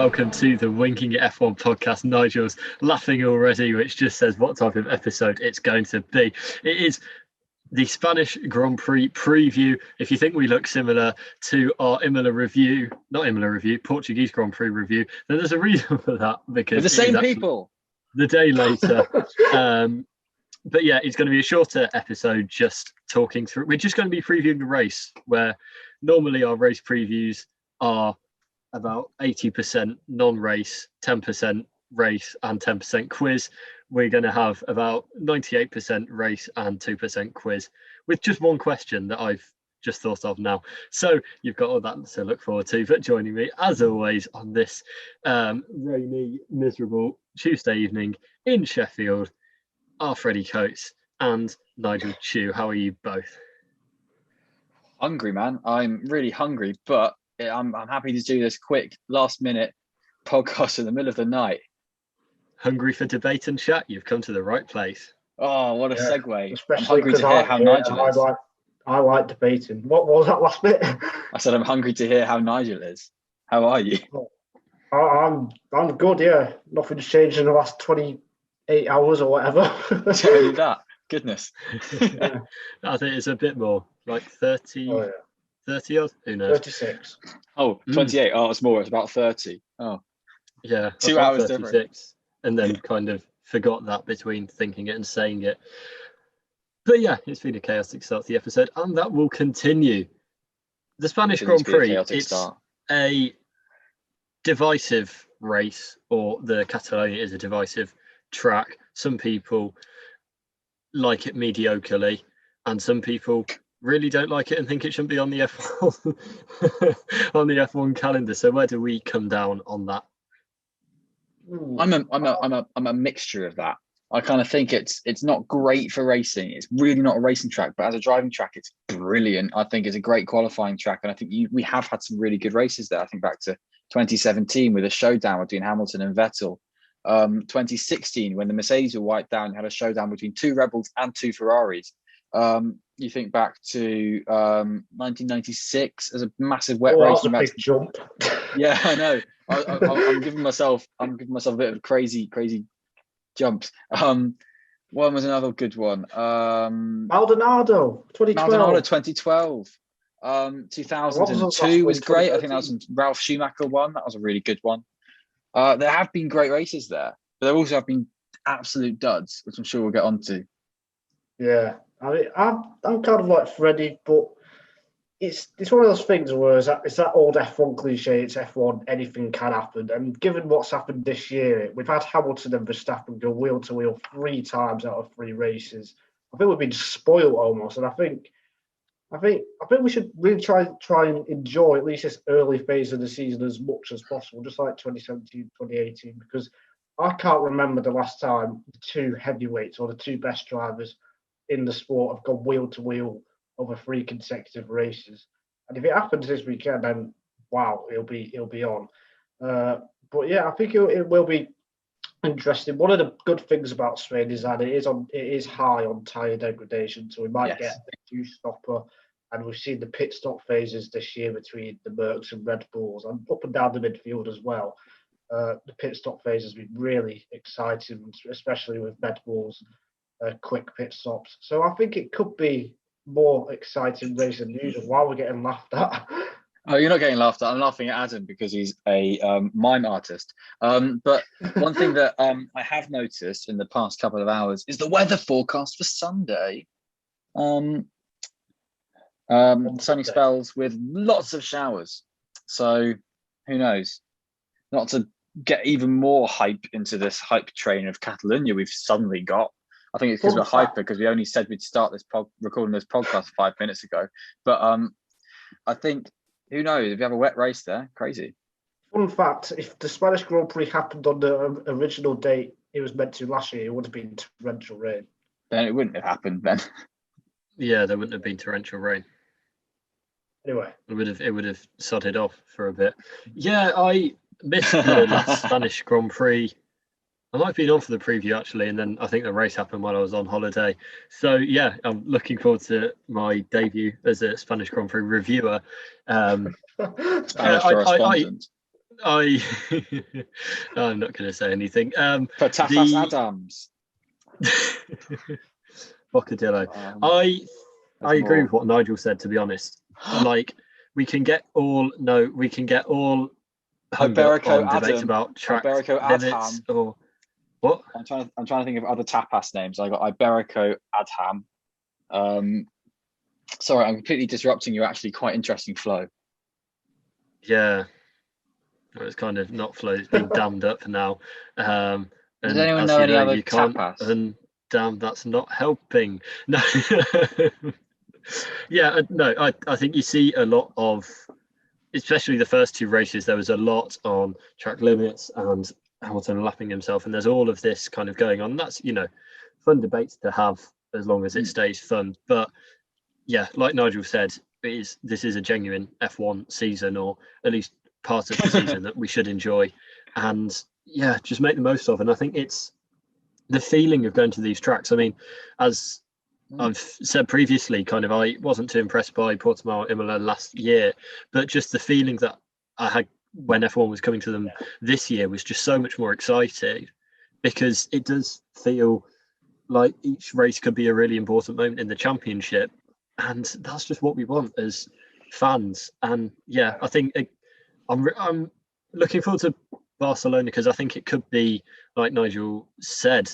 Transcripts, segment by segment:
welcome to the Winking It F1 podcast. Nigel's laughing already, which just says what type of episode it's going to be. It is the Spanish Grand Prix preview. If you think we look similar to our Portuguese Grand Prix review, then there's a reason for that, because we're the same people. The day later. But yeah, it's going to be a shorter episode, just talking through. We're just going to be previewing the race, where normally our race previews are about 80% non-race, 10% race and 10% quiz. We're going to have about 98% race and 2% quiz, with just one question that I've just thought of now. So you've got all that to look forward to. But joining me, as always, on this rainy, miserable Tuesday evening in Sheffield are Freddie Coates and Nigel Chew. How are you both? Hungry, man. I'm really hungry, but I'm happy to do this quick last-minute podcast in the middle of the night. Hungry for debate and chat? You've come to the right place. Oh, what a segue. Especially I'm hungry to hear how Nigel is. I like debating. What was that last bit? I said I'm hungry to hear how Nigel is. How are you? I'm good, yeah. Nothing's changed in the last 28 hours or whatever. Tell you that. Goodness. Yeah. I think it's a bit more, like 30. Oh, yeah. 30 odd? Who knows? 36. Oh, 28. Oh, it's more. It's about 30. Oh. Yeah. 2 hours different. And then kind of forgot that between thinking it and saying it. But yeah, it's been a chaotic start to the episode, and that will continue. The Spanish Grand Prix, it's a divisive race, or the Catalonia is a divisive track. Some people like it mediocrely, and some people really don't like it and think it shouldn't be on the F1 on the F1 calendar. So where do we come down on that? I'm a mixture of that. I kind of think it's not great for racing. It's really not a racing track, but as a driving track, it's brilliant. I think it's a great qualifying track, and I think we have had some really good races there. I think back to 2017 with a showdown between Hamilton and Vettel. 2016 when the Mercedes were wiped down, had a showdown between two Red Bulls and two Ferraris. You think back to 1996 as a massive wet race. That was a big jump. Yeah, I know. I'm giving myself a bit of crazy jumps. One was another good one. Maldonado 2012. 2002 was great. I think that was Ralph Schumacher one. That was a really good one. There have been great races there, but there also have been absolute duds, which I'm sure we'll get onto. Yeah, I mean, I'm kind of like Freddie, but it's one of those things where it's that old F1 cliche. It's F1, anything can happen. And given what's happened this year, we've had Hamilton and Verstappen go wheel to wheel 3 times out of 3 races. I think we've been spoiled almost, and I think we should really try and enjoy at least this early phase of the season as much as possible, just like 2017, 2018, because I can't remember the last time the 2 heavyweights or the 2 best drivers in the sport have gone wheel to wheel over 3 consecutive races. And if it happens this weekend, then wow, it'll be on. But yeah, I think it will be interesting. One of the good things about Spain is that it is high on tyre degradation, so we might get a 2 stopper. And we've seen the pit stop phases this year between the Mercs and Red Bulls, and up and down the midfield as well. The pit stop phase has been really exciting, especially with Red Bulls quick pit stops. So I think it could be more exciting race than usual while we're getting laughed at. Oh, you're not getting laughed at. I'm laughing at Adam because he's a mime artist. But one thing that I have noticed in the past couple of hours is the weather forecast for Sunday. Sunny spells with lots of showers. So who knows? Not to get even more hype into this hype train of Catalonia we've suddenly got. I think it's because we're hyper, because we only said we'd start this recording this podcast 5 minutes ago. But I think, who knows, if you have a wet race there, crazy. Fun fact, if the Spanish Grand Prix happened on the original date it was meant to last year, it would have been torrential rain. Then it wouldn't have happened then. Yeah, there wouldn't have been torrential rain. Anyway. It would have sodded off for a bit. Yeah, I missed the last Spanish Grand Prix. I might have been on for the preview actually, and then I think the race happened while I was on holiday. So yeah, I'm looking forward to my debut as a Spanish Grand Prix reviewer. Spanish correspondent. I'm not going to say anything. For Tafas Adams. Boccadillo. I agree with what Nigel said, to be honest. Like, we can get all Iberico debates Adam. about track Iberico limits Adham. or what? I'm trying to think of other tapas names. I got Iberico Adham. Sorry, I'm completely disrupting your actually quite interesting flow. Yeah. It's kind of not flow, it's been dammed up now. And does anyone know any other you can't, tapas? and damn, that's not helping. No. Yeah, no, I think you see a lot of, especially the first two races, there was a lot on track limits and Hamilton lapping himself, and there's all of this kind of going on. That's, fun debates to have as long as it stays fun. But yeah, like Nigel said, this is a genuine F1 season, or at least part of the season that we should enjoy, and yeah, just make the most of. And I think it's the feeling of going to these tracks. I mean, as I've said previously, kind of, I wasn't too impressed by Portimao Imola last year, but just the feeling that I had when F1 was coming to them this year was just so much more exciting, because it does feel like each race could be a really important moment in the championship, and that's just what we want as fans. And yeah, I think I'm looking forward to Barcelona, because I think it could be, like Nigel said,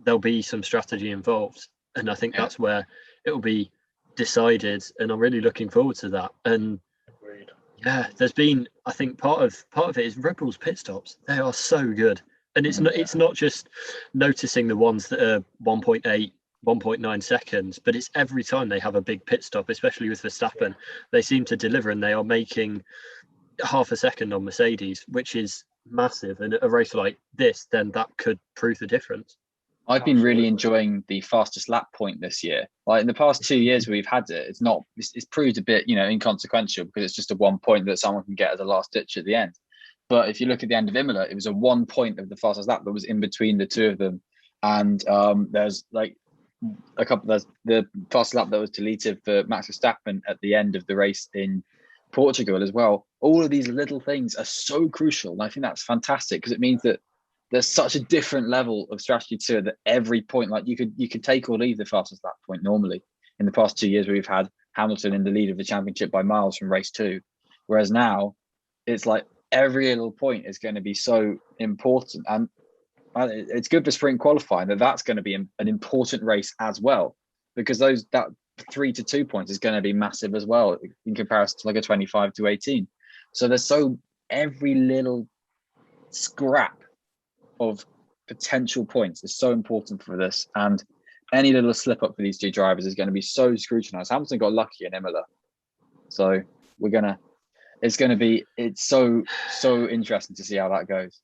there'll be some strategy involved, and I think that's where it will be decided, and I'm really looking forward to that. And yeah, there's been, I think part of it is Red Bull's pit stops. They are so good, and it's not just noticing the ones that are 1.8, 1.9 seconds, but it's every time they have a big pit stop, especially with Verstappen, they seem to deliver, and they are making half a second on Mercedes, which is massive. And a race like this, then that could prove the difference. I've been really enjoying the fastest lap point this year. Like in the past 2 years we've had it, it's proved a bit, inconsequential, because it's just a 1 point that someone can get as a last ditch at the end. But if you look at the end of Imola, it was a 1 point of the fastest lap that was in between the two of them. And there's like there's the fastest lap that was deleted for Max Verstappen at the end of the race in Portugal as well. All of these little things are so crucial, and I think that's fantastic, because it means that there's such a different level of strategy to it, that every point, like you could take or leave the fastest lap point normally in the past 2 years, where we've had Hamilton in the lead of the championship by miles from race 2, whereas now it's like every little point is going to be so important. And it's good for sprint qualifying that's going to be an important race as well, because that 3-2 points is going to be massive as well in comparison to like a 25-18. So there's every little scrap of potential points is so important for this, and any little slip up for these two drivers is going to be so scrutinized. Hamilton got lucky in Imola, so it's so interesting to see how that goes.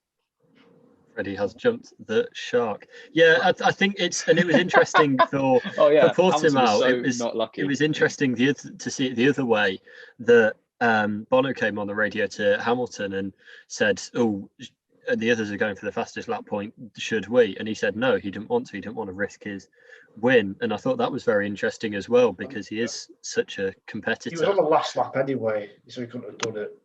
Freddie has jumped the shark. Yeah, I think it was interesting for Portimao. It was not lucky. It was interesting to see it the other way, that Bono came on the radio to Hamilton and said, "Oh, the others are going for the fastest lap point, should we?" And he said no, he didn't want to risk his win. And I thought that was very interesting as well, because he is such a competitor. He was on the last lap anyway, so he couldn't have done it.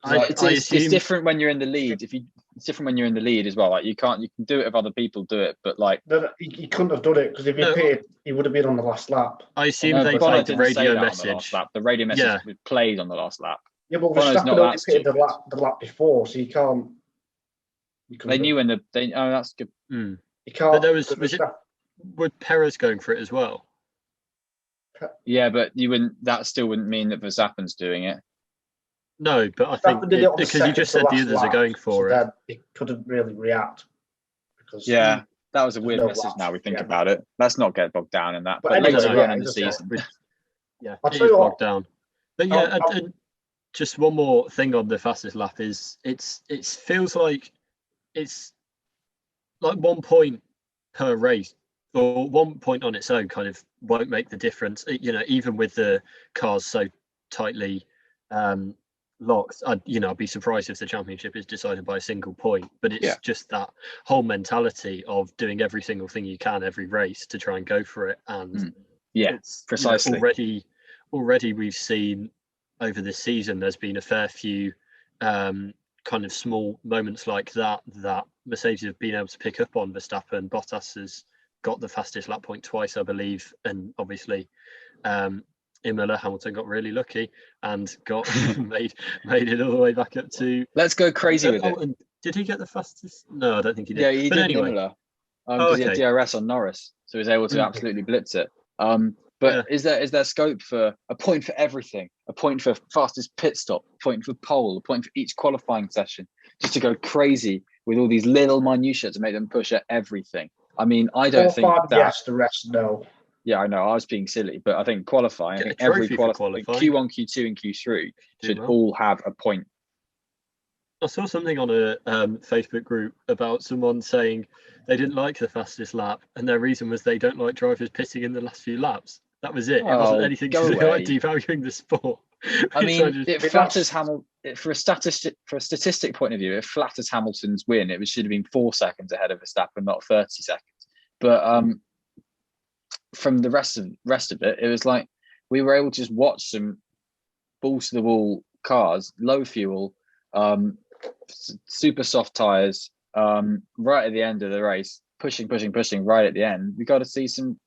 It's different when you're in the lead. It's different when you're in the lead as well. Like you can do it if other people do it, but like he couldn't have done it, because if he pitted, he would have been on the last lap. I assume they played the radio message. The radio message was played on the last lap. Yeah, but Verstappen only pitted the lap before, so you can't. They knew when that's good. Mm. You can't. But there was Perez going for it as well? Yeah, but that still wouldn't mean that Verstappen's doing it. No, but I think because you just said the others are going for it. He couldn't really react. That was a weird message. Now we think about it. Let's not get bogged down in that. But anyway, later on in the season, yeah, it is bogged down. But yeah, and just one more thing on the fastest lap is it feels like it's like 1 point per race, or 1 point on its own kind of won't make the difference. Even with the cars so tightly locked, I'd be surprised if the championship is decided by a single point. But it's just that whole mentality of doing every single thing you can every race to try and go for it. And it's precisely already we've seen over this season there's been a fair few kind of small moments like that Mercedes have been able to pick up on Verstappen. Bottas has got the fastest lap point twice, I believe, and obviously Imola, Hamilton got really lucky and got made it all the way back up to. Let's go crazy with it. And did he get the fastest? No, I don't think he did. Yeah, he but did anyway. Imola because he had DRS on Norris, so he was able to absolutely blitz it. But is there scope for a point for everything? A point for fastest pit stop, a point for pole, a point for each qualifying session, just to go crazy with all these little minutiae to make them push at everything. I mean, I don't think that. Yes, the rest no. Yeah, I know. I was being silly, but I think qualifying. I think every qualifying, Q1, Q2, and Q3 should all have a point. I saw something on a Facebook group about someone saying they didn't like the fastest lap, and their reason was they don't like drivers pitting in the last few laps. That was it. It wasn't anything to do with devaluing the sport. I mean, it flatters Hamilton for a statistic point of view. It flatters Hamilton's win. It should have been 4 seconds ahead of Verstappen, not 30 seconds. But from the rest of it, it was like we were able to just watch some balls to the wall cars, low fuel, super soft tires, right at the end of the race, pushing right at the end. We got to see some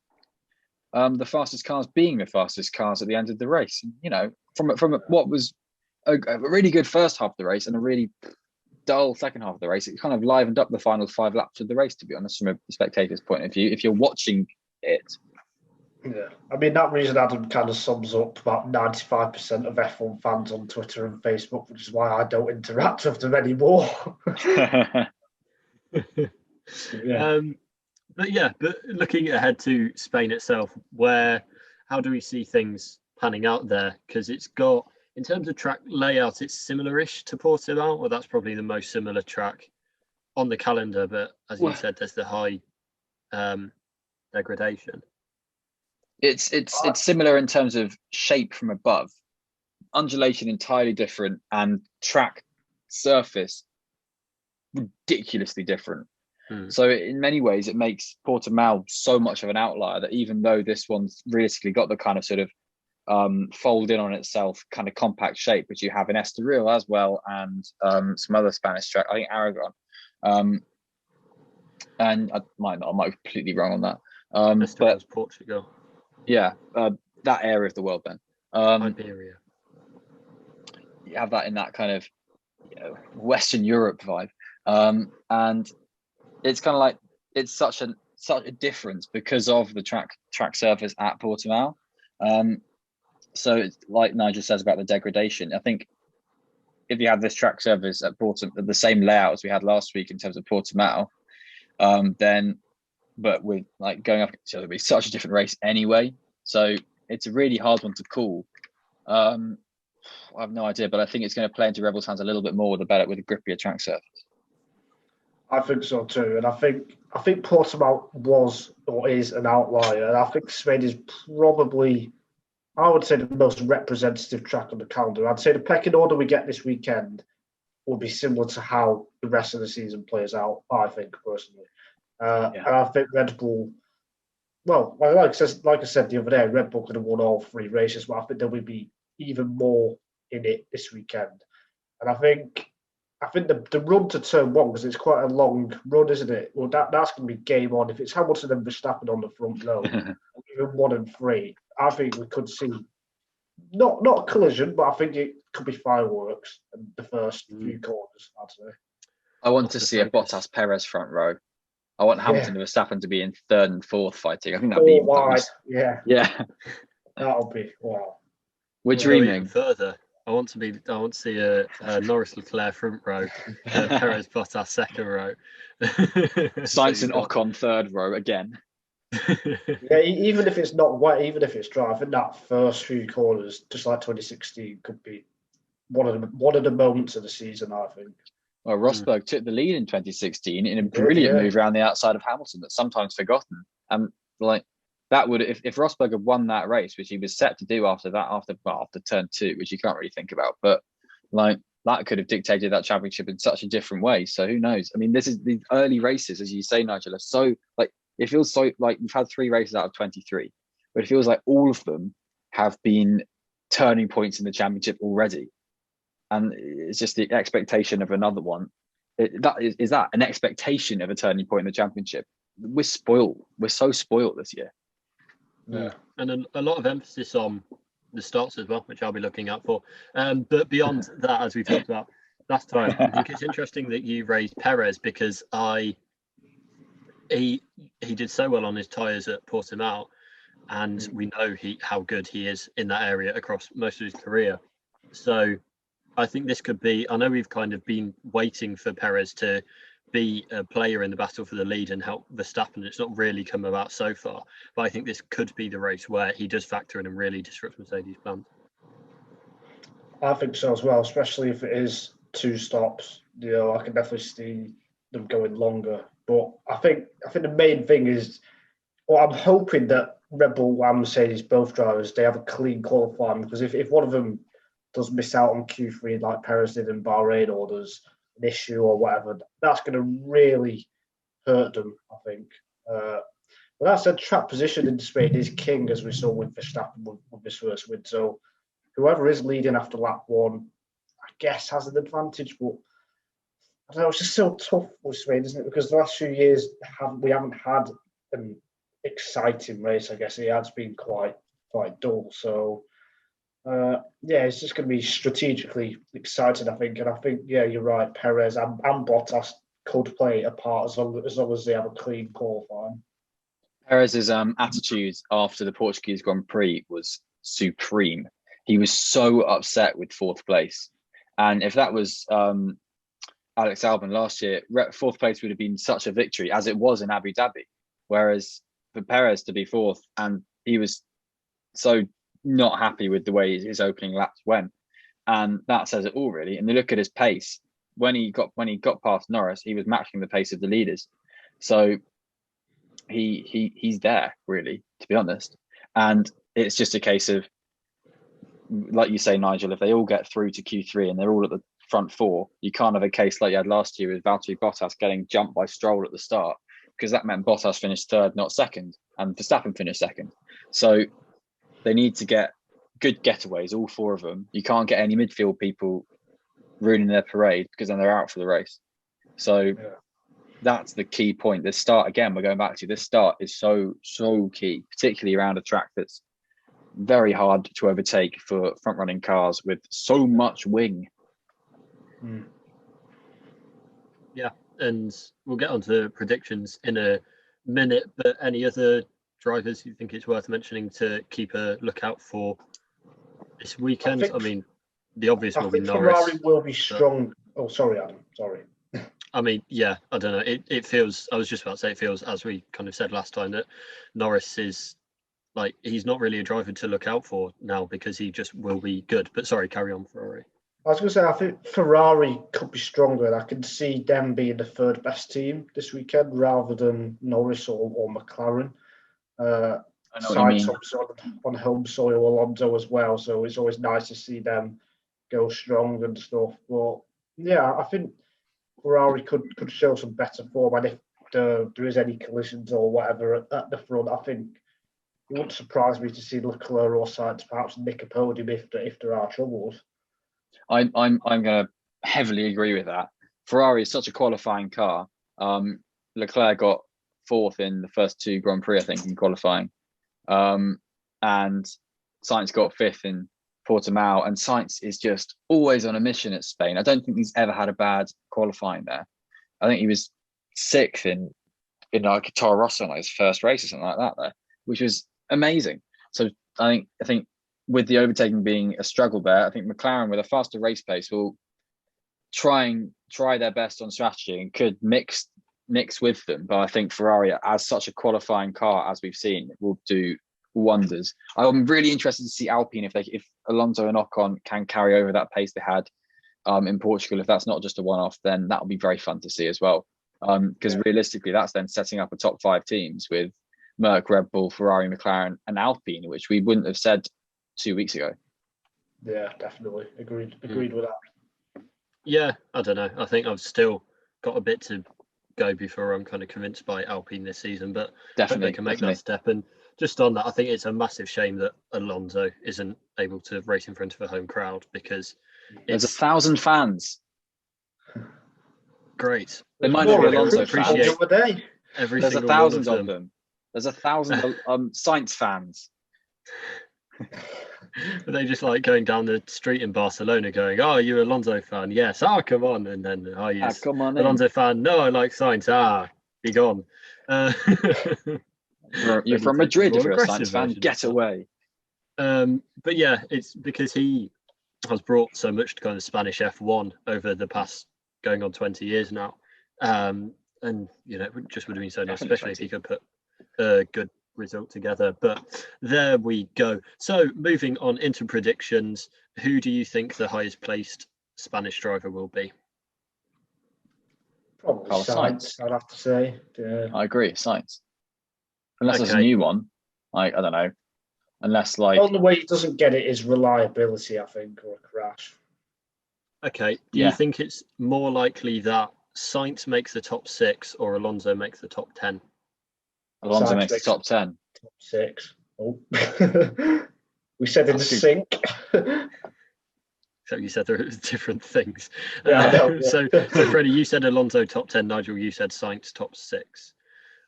the fastest cars being the fastest cars at the end of the race. You know, from what was a really good first half of the race and a really dull second half of the race, it kind of livened up the final 5 laps of the race, to be honest, from a spectator's point of view. If you're watching it. Yeah, I mean, that reason Adam kind of sums up about 95% of F1 fans on Twitter and Facebook, which is why I don't interact with them anymore. But looking ahead to Spain itself, how do we see things panning out there? Because it's got, in terms of track layout, it's similar-ish to Portimao, or that's probably the most similar track on the calendar. But as you said, there's the high degradation. It's similar in terms of shape from above, undulation entirely different, and track surface ridiculously different. So in many ways, it makes Portimao so much of an outlier that even though this one's realistically got the kind of sort of fold in on itself kind of compact shape, which you have in Estoril as well, and some other Spanish track, I think Aragon, and I might be completely wrong on that. But Portugal. Yeah, that area of the world then. Iberia. You have that in that kind of Western Europe vibe. And it's kind of like it's such a difference because of the track surface at Portimao. So it's like Nigel says about the degradation. I think if you have this track surface at the same layout as we had last week in terms of Portimao, then but with like going up, so it'll be such a different race anyway. So it's a really hard one to call. I have no idea, but I think it's going to play into Rebel's hands a little bit more with a grippier track surface. I think so too, and I think Portimao was or is an outlier, and I think Spain is probably, I would say, the most representative track on the calendar. I'd say the pecking order we get this weekend will be similar to how the rest of the season plays out. I think personally. And I think Red Bull, well, like I said the other day, Red Bull could have won all 3 races, but I think there will be even more in it this weekend. And I think the run to turn 1, because it's quite a long run, isn't it? Well, that's going to be game on. If it's Hamilton and Verstappen on the front row, even 1 and 3, I think we could see not a collision, but I think it could be fireworks in the first few corners, I'd say. I want to see a Bottas Perez front row. I want Hamilton and Verstappen to be in 3rd and 4th fighting. I think that'd be wide. Yeah. That'll be wow. We're dreaming further. I want to see a Norris Leclerc front row, Perez Bottas second row, Sainz and Ocon 3rd row again. Yeah, even if it's not wet, even if it's dry, I think that first few corners, just like 2016, could be one of the moments of the season, I think. Well, Rosberg took the lead in 2016 in a brilliant move around the outside of Hamilton that's sometimes forgotten. Like that would, if Rosberg had won that race, which he was set to do after turn 2, which you can't really think about, but like that could have dictated that championship in such a different way. So who knows? I mean, this is the early races, as you say, Nigel, are so like, it feels so like we've had 3 races out of 23, but it feels like all of them have been turning points in the championship already. and it's just the expectation of another one. Is that an expectation of a turning point in the championship? We're spoiled. We're so spoiled this year. Yeah, and a lot of emphasis on the starts as well, which I'll be looking out for. But beyond that, as we talked about last time, I think it's interesting that you raised Perez, because he did so well on his tyres at Portimao, and we know how good he is in that area across most of his career. So I think this could be, I know we've kind of been waiting for Perez to be a player in the battle for the lead and help Verstappen. It's not really come about so far, but I think this could be the race where he does factor in and really disrupts Mercedes' plans. I think so as well, especially if it is 2 stops. I can definitely see them going longer. But I think the main thing is, I'm hoping that Red Bull and Mercedes, both drivers, they have a clean qualifying, because if one of them does miss out on Q3 like Perez did in Bahrain, or there's an issue or whatever, that's going to really hurt them, I think. But that said, track position in Spain is king, as we saw with Verstappen with his first win. So whoever is leading after lap 1, I guess, has an advantage. But I don't know, it's just so tough with Spain, isn't it? Because the last few years we haven't had an exciting race. I guess it has been quite dull. So it's just going to be strategically exciting, I think. And I think, you're right, Perez and Bottas could play a part as long as they have a clean qualifying. Perez's attitude after the Portuguese Grand Prix was supreme. He was so upset with 4th place. And if that was Alex Albon last year, 4th place would have been such a victory, as it was in Abu Dhabi. Whereas for Perez to be 4th, and he was so not happy with the way his opening laps went, and that says it all, really. And you look at his pace, when he got past Norris, he was matching the pace of the leaders. So he's there, really, to be honest. And it's just a case of, like you say, Nigel, if they all get through to Q3 and they're all at the front 4, you can't have a case like you had last year with Valtteri Bottas getting jumped by Stroll at the start, because that meant Bottas finished 3rd, not 2nd, and Verstappen finished 2nd. So they need to get good getaways, all 4 of them. You can't get any midfield people ruining their parade, because then they're out for the race. So that's the key point. This start, again, we're going back to, this start is so key, particularly around a track that's very hard to overtake for front-running cars with so much wing. Yeah, and we'll get on to predictions in a minute, but any other drivers you think it's worth mentioning to keep a lookout for this weekend? I mean, the obvious will be Norris. Ferrari will be strong. Oh, sorry, Adam. Sorry. I mean, yeah, I don't know. It feels, I was just about to say, it feels, as we kind of said last time, that Norris is, like, he's not really a driver to look out for now, because he just will be good. But sorry, carry on, Ferrari. I was going to say, I think Ferrari could be stronger, and I can see them being the 3rd best team this weekend rather than Norris or McLaren. I know Sainz on home soil, Alonso as well, so it's always nice to see them go strong and stuff. But yeah, I think Ferrari could show some better form, and if there is any collisions or whatever at the front, I think it wouldn't surprise me to see Leclerc or Sainz perhaps nick a podium if there are troubles. I'm going to heavily agree with that. Ferrari is such a qualifying car. Leclerc got 4th in the first 2 Grand Prix, I think, in qualifying. And Sainz got 5th in Portimao, and Sainz is just always on a mission at Spain. I don't think he's ever had a bad qualifying there. I think he was 6th in like Toro Rosso on his first race or something like that there, which was amazing. So I think with the overtaking being a struggle there, I think McLaren with a faster race pace will try their best on strategy and could mix with them. But I think Ferrari, as such a qualifying car as we've seen, will do wonders. I'm really interested to see Alpine if Alonso and Ocon can carry over that pace they had in Portugal. If that's not just a one-off, then that'll be very fun to see as well. Because realistically, that's then setting up a top 5 teams with Merck, Red Bull, Ferrari, McLaren, and Alpine, which we wouldn't have said 2 weeks ago. Yeah, definitely agreed with that. Yeah, I don't know. I think I've still got a bit to go before I'm kind of convinced by Alpine this season, but definitely they can make that step. And just on that, I think it's a massive shame that Alonso isn't able to race in front of a home crowd, because There's 1,000 fans. Great. They might not be Alonso Appreciate fans. every There's single 1,000 one of them. There's 1,000 Sainz fans. But they just like going down the street in Barcelona going, "Oh, you're an Alonso fan? Yes. Oh, come on." And then, "Oh, you're Come on in. Alonso fan? No, I like Sainz. Ah, be gone." You're from Madrid if you're a Sainz fan. Get away. But yeah, it's because he has brought so much to kind of Spanish F1 over the past going on 20 years now. And, you know, it just would have been so nice, especially if he could put a good result together. But there we go. So moving on into predictions, who do you think the highest placed Spanish driver will be? Probably Sainz, I'd have to say. Yeah. I agree, Sainz. Unless there's a new one. I don't know. Unless like... The only way he doesn't get it is reliability, I think, or a crash. Okay. Do you think it's more likely that Sainz makes the top 6 or Alonso makes the top 10? Alonso makes the top 10. Top 6. Oh. We said in sync. So you said there are different things. Yeah, So Freddie, you said Alonso top 10. Nigel, you said Sainz top 6.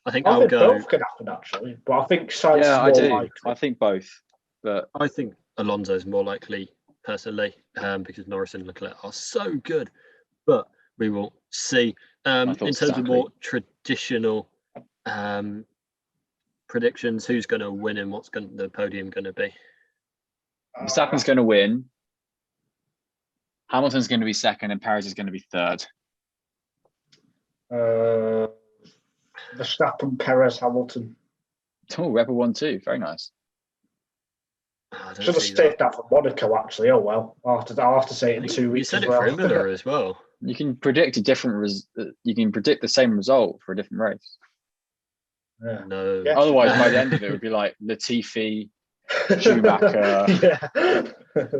I think both could happen actually, but I think Sainz is more likely. I think both, but I think Alonso's more likely personally, because Norris and Leclerc are so good. But we will see. In terms of more traditional predictions, who's going to win and what's the podium going to be? Verstappen's going to win. Hamilton's going to be second, and Perez is going to be third. Verstappen, Perez, Hamilton. Oh, Rebel 1-2. Very nice. Should have saved that for Monaco, actually. Oh, well. I'll have to say it in 2 weeks. You said it for Imola as well. You can predict you can predict the same result for a different race. Yeah. No. Yes. Otherwise, by the end of it, it would be like Latifi, Schumacher.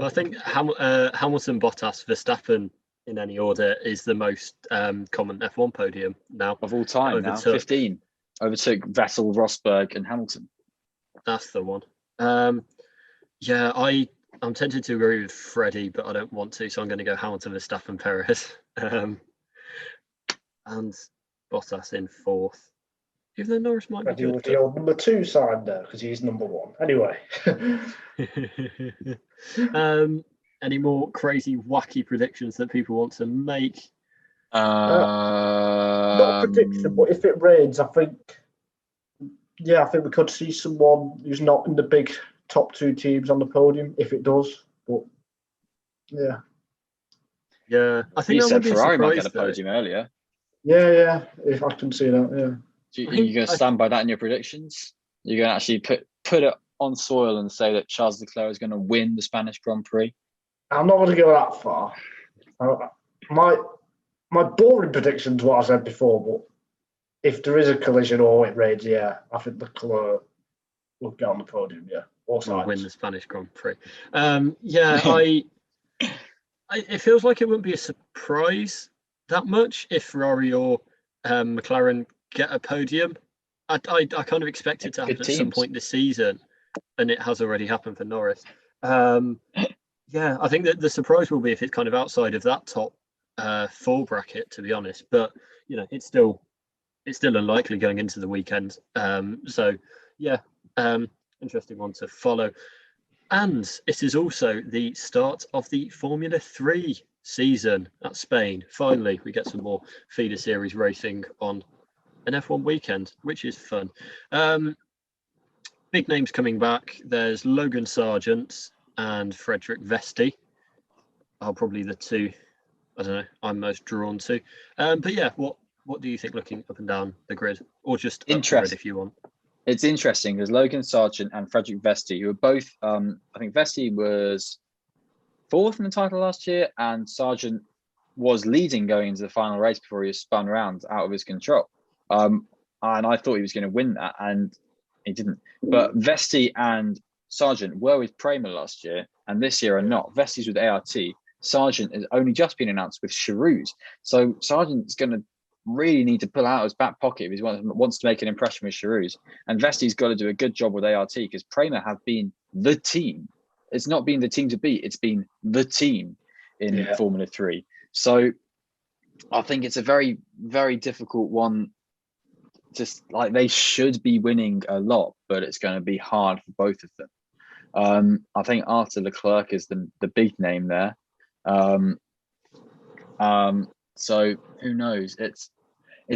I think Hamilton, Bottas, Verstappen in any order is the most common F1 podium now of all time. Now 15 overtook Vettel, Rosberg, and Hamilton. That's the one. Yeah, I'm tempted to agree with Freddie, but I don't want to, so I'm going to go Hamilton, Verstappen, Perez, and Bottas in 4th. Even though Norris might be good. The old number 2 side there because he's number 1. Anyway. Any more crazy, wacky predictions that people want to make? Not a prediction, but if it rains, I think we could see someone who's not in the big top 2 teams on the podium if it does. But yeah, I think you said Ferrari might get a podium earlier. Yeah, if I can see that. Yeah. Are you going to stand by that in your predictions? You're going to actually put it on soil and say that Charles Leclerc is going to win the Spanish Grand Prix? I'm not going to go that far. My boring prediction is what I said before, but if there is a collision or it rains, I think Leclerc will get on the podium, or will win the Spanish Grand Prix. It feels like it wouldn't be a surprise that much if Ferrari or McLaren get a podium. I kind of expect it to happen at some point this season, and it has already happened for Norris. I think that the surprise will be if it's kind of outside of that top 4 bracket, to be honest. But it's still unlikely going into the weekend. Interesting one to follow. And it is also the start of the Formula 3 season at Spain. Finally, we get some more feeder series racing on an F1 weekend, which is fun. Big names coming back. There's Logan Sargent and Frederick Vesti are probably the 2 I'm most drawn to. What do you think looking up and down the grid, or just up the grid if you want? It's interesting because Logan Sargent and Frederick Vesti, who are both, I think Vesti was 4th in the title last year, and Sargent was leading going into the final race before he was spun around out of his control. And I thought he was going to win that, and he didn't. But Vesti and Sargent were with Prema last year, and this year are not. Vesti's with ART. Sargent has only just been announced with Cherouz. So Sargent's going to really need to pull out his back pocket if he wants to make an impression with Cherouz. And Vesti's got to do a good job with ART because Prema have been the team. It's not been the team to beat. It's been the team in Formula 3. So I think it's a very, very difficult one. Just like they should be winning a lot, but it's going to be hard for both of them. I think Arthur Leclerc is the big name there. So who knows? It's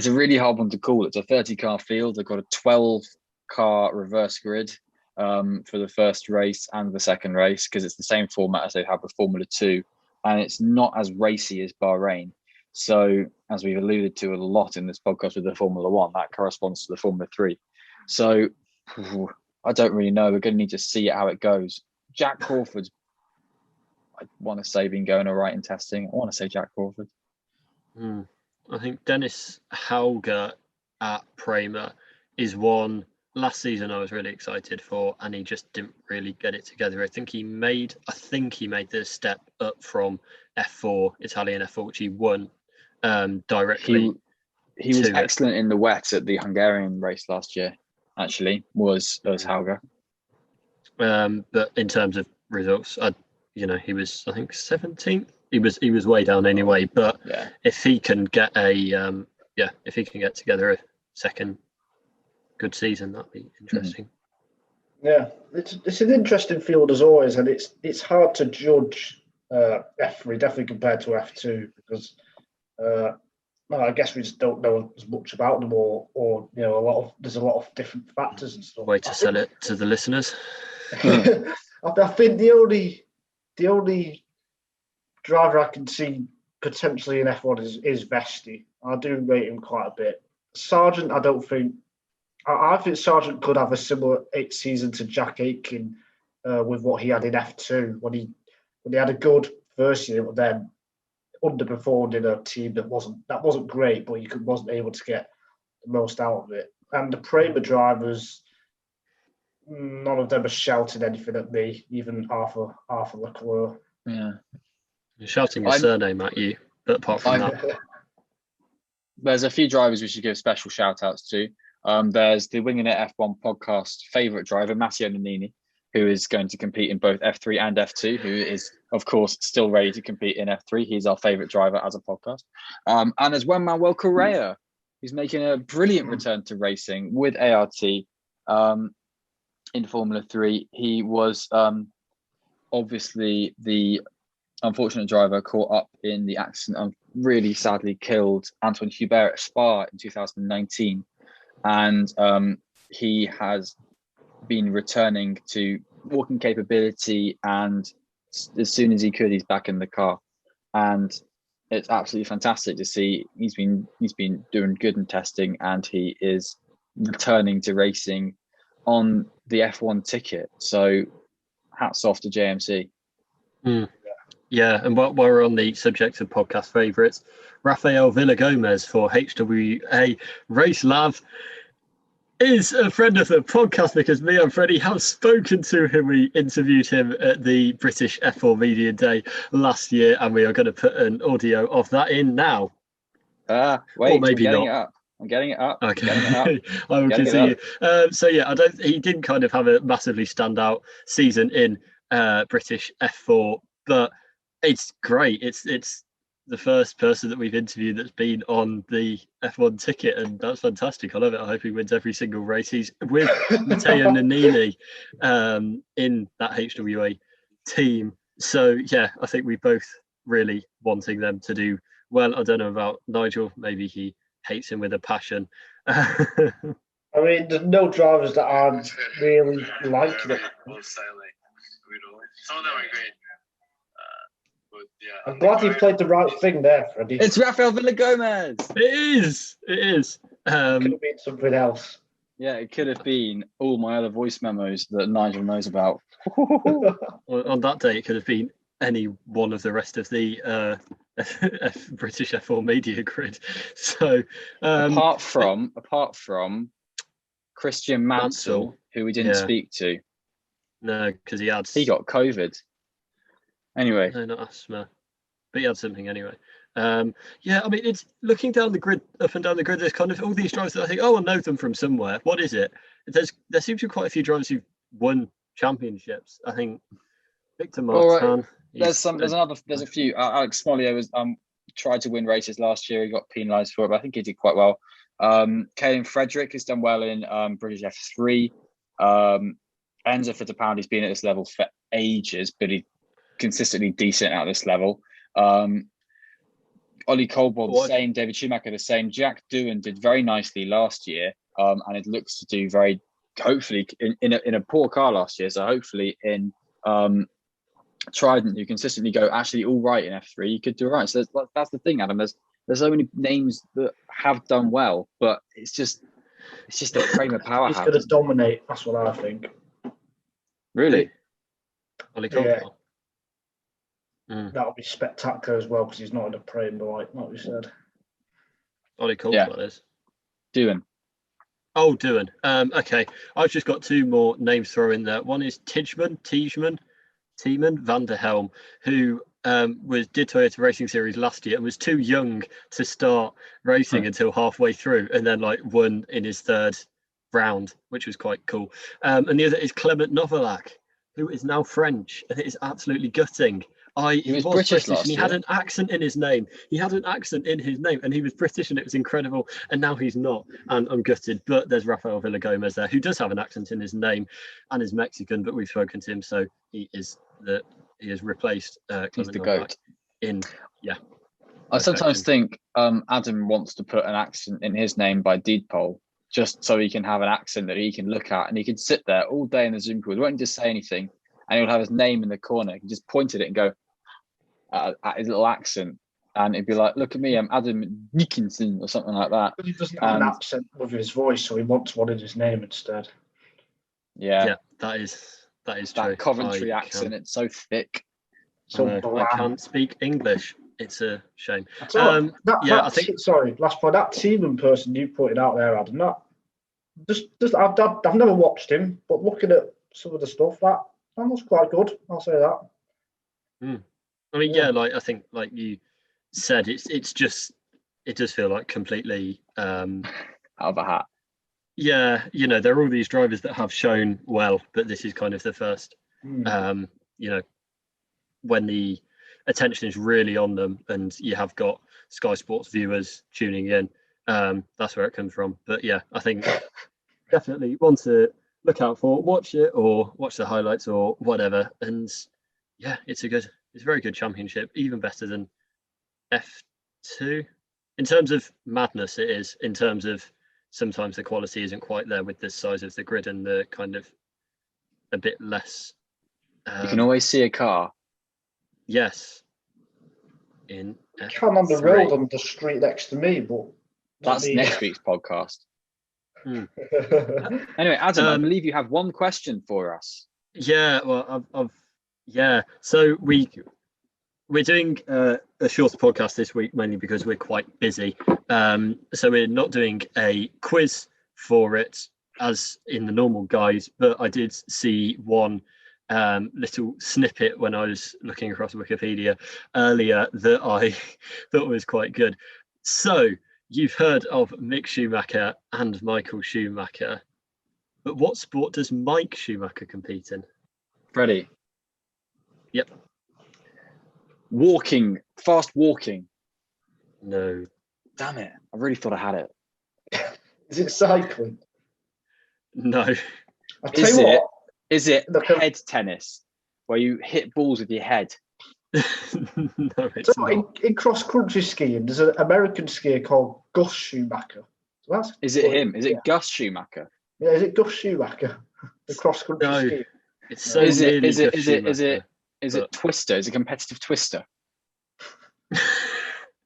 a really hard one to call. It's a 30-car field. They've got a 12-car reverse grid for the first race and the second race, because it's the same format as they have with Formula 2, and it's not as racy as Bahrain. So as we've alluded to a lot in this podcast with the Formula 1, that corresponds to the Formula 3. So I don't really know. We're going to need to see how it goes. Jack Crawford's, I want to say, been going all right in testing. I want to say Jack Crawford. I think Dennis Hauger at Prema is one last season I was really excited for, and he just didn't really get it together. I think he made the step up from F4, Italian F4, which he won directly. He was excellent in the wet at the Hungarian race last year, actually, was Hauger. But in terms of results, he was, I think, 17th. He was way down anyway. But if he can get together a second good season, that'd be interesting. Yeah, it's an interesting field as always, and it's hard to judge F3 definitely compared to F2 because I guess we just don't know as much about them, or there's a lot of different factors and stuff. Way to sell it to the listeners. I think the only driver I can see potentially in F1 is Vesti. I do rate him quite a bit. Sargent, I don't think. I think Sargent could have a similar season to Jack Aitken with what he had in F2 when he had a good first year, but then underperformed in a team that wasn't great, but he wasn't able to get the most out of it. And the Prema drivers, none of them are shouting anything at me, even Arthur Leclerc. Yeah, you're shouting your surname at you, but apart from that, there's a few drivers we should give special shout outs to. There's the Winging It F1 podcast favourite driver, Matteo Nannini, who is going to compete in both F3 and F2, who is, of course, still ready to compete in F3. He's our favourite driver as a podcast. And there's Juan Manuel Correa, who's making a brilliant return to racing with ART in Formula 3. He was obviously the unfortunate driver caught up in the accident and really sadly killed Antoine Hubert at Spa in 2019. And he has been returning to walking capability, and as soon as he could, he's back in the car, and it's absolutely fantastic to see. He's been doing good in testing, and he is returning to racing on the F1 ticket. So hats off to JMC. Yeah, and while we're on the subject of podcast favourites, Rafael Villagomez for HWA Race Lab is a friend of the podcast because me and Freddie have spoken to him. We interviewed him at the British F4 Media Day last year, and we are going to put an audio of that in now. Wait, or maybe not. I'm getting it up. Okay, I will continue. So yeah, he didn't kind of have a massively standout season in British F4, but it's great. It's the first person that we've interviewed that's been on the F1 ticket, and that's fantastic. I love it. I hope he wins every single race. He's with Matteo Nannini in that HWA team. So yeah, I think we both really wanting them to do well. I don't know about Nigel. Maybe he hates him with a passion. I mean, there's no drivers that aren't really liking it. Some of them are great. I'm glad you played the right thing there, Freddie. It's Rafael Villagomez. It is. Could have been something else. Yeah, it could have been all my other voice memos that Nigel knows about. On that day, it could have been any one of the rest of the British F4 media grid. So apart from Christian Mansell, who we didn't speak to. No, because he got COVID. Anyway, no, not asthma, but he had something anyway. I mean, it's looking down the grid, up and down the grid. There's kind of all these drivers that I think, I know them from somewhere. What is it? There seems to be quite a few drivers who've won championships. I think Victor Martin. There's a few. Alex Smollier was tried to win races last year. He got penalised for it, but I think he did quite well. Caden Frederick has done well in British F3. Enzo Fittipaldi's been at this level for ages, but he's consistently decent at this level. Ollie Colborn, the same. David Schumacher, the same. Jack Doohan did very nicely last year, and it looks to do very, hopefully, in a poor car last year. So hopefully in Trident, you consistently go actually all right in F3. You could do all right. So that's the thing, Adam. There's so many names that have done well, but it's just a frame of powerhouse. He's going to dominate. That's what I think. Really? Ollie Colborn. Yeah. That'll be spectacular as well because he's not in a praying like we said. Ollie Colborn, that is. Doohan. Oh, Doohan. Okay, I've just got two more names throw in there. One is Tiemann van der Helm, who did Toyota Racing Series last year and was too young to start racing until halfway through, and then won in his third round, which was quite cool. And the other is Clement Novalak, who is now French, and it is absolutely gutting. He was British and he had an accent in his name. And he was British, and it was incredible. And now he's not, and I'm gutted. But there's Rafael Villagomez there, who does have an accent in his name, and is Mexican. But we've spoken to him, so he has replaced He's the GOAT. I sometimes think Adam wants to put an accent in his name by deed poll, just so he can have an accent that he can look at, and he can sit there all day in the Zoom call. He won't just say anything, and he'll have his name in the corner. He can just point at it and go at his little accent, and he'd be like, "Look at me, I'm Adam Nickinson," or something like that. But he doesn't have an accent with his voice, so he wants one in his name instead. Yeah, that is true. That Coventry accent, it's so thick. So I can't speak English. It's a shame. Sorry, last point. That Tiemann person you pointed out there, Adam. I've never watched him, but looking at some of the stuff, that was quite good. I'll say that. I mean, I think, like you said, it does feel like completely out of a hat. Yeah, there are all these drivers that have shown well, but this is kind of the first. When the attention is really on them, and you have got Sky Sports viewers tuning in, that's where it comes from. But yeah, I think definitely one to look out for. Watch it or watch the highlights or whatever, and yeah, it's a very good championship, even better than F2 in terms of madness. It is, in terms of sometimes the quality isn't quite there with the size of the grid and the kind of a bit less. You can always see a car. Yes. In F3. Can on the road on the street next to me, but that's next week's podcast. Anyway, Adam, I believe you have one question for us. Yeah, well, So we're doing a shorter podcast this week, mainly because we're quite busy. So we're not doing a quiz for it as in the normal guide, but I did see one little snippet when I was looking across Wikipedia earlier that I thought was quite good. So you've heard of Mick Schumacher and Michael Schumacher, but what sport does Mike Schumacher compete in? Freddie. Yep. Fast walking. No. Damn it. I really thought I had it. Is it cycling? No. Is it head tennis, where you hit balls with your head? No, it's not. In cross-country skiing, there's an American skier called Gus Schumacher. So is it him? Is it Gus Schumacher? Yeah, is it Gus Schumacher? The cross-country skier. It's so is it Twister? Is it competitive Twister?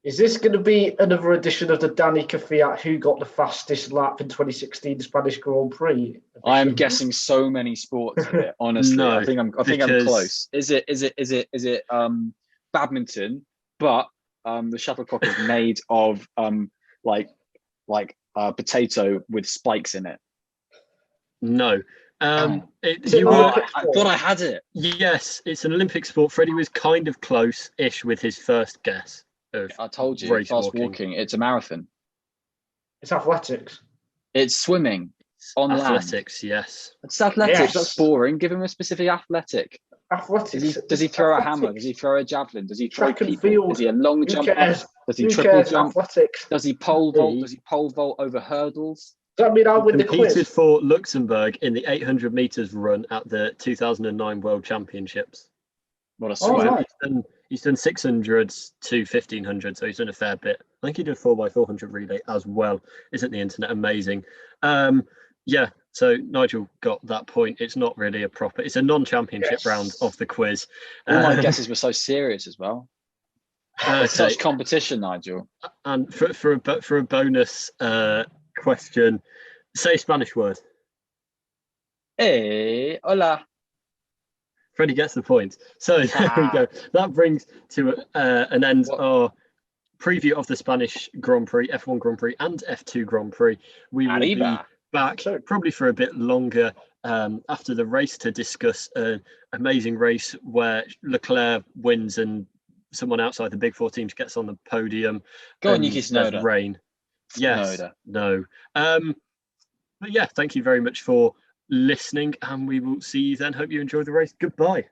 Is this going to be another edition of the Danny Kvyat who got the fastest lap in 2016 Spanish Grand Prix? I am guessing so many sports here, honestly. No, I think I'm close. Is it badminton? But the shuttlecock is made of potato with spikes in it. No. I thought I had it. Yes, it's an Olympic sport. Freddie was kind of close-ish with his first guess. I told you, fast walking. It's a marathon. It's athletics. It's swimming on athletics, land. Yes. It's athletics. Yes. That's boring. Give him a specific athletic. athletics. Does he throw a hammer? Athletics. Does he throw a javelin? Does he throw Track and people? field. Is he a long Who jumper? cares? Does he Who triple cares? jump? Athletics. Does he pole vault? He- Does he pole vault over hurdles? Does that mean I'll win the Competed quiz? for Luxembourg in the 800 meters run at the 2009 World Championships. What a Oh, sweat! right. He's done 600s to 1500, so he's done a fair bit. I think he did 4x400 relay as well. Isn't the internet amazing? Yeah, so Nigel got that point. It's not really a proper, it's a non-championship round of the quiz. All my guesses were so serious as well. It's Okay, such competition, Nigel. and for a bonus question, say a Spanish word. Hey, hola. Freddie gets the point. So there we go. That brings to an end our preview of the Spanish Grand Prix, F1 Grand Prix and F2 Grand Prix. We will be back probably for a bit longer after the race to discuss an amazing race where Leclerc wins and someone outside the big four teams gets on the podium. Go on, Yuki Tsunoda. Rain. Yes. No. But yeah, thank you very much for listening, and we will see you then. Hope you enjoyed the race. Goodbye.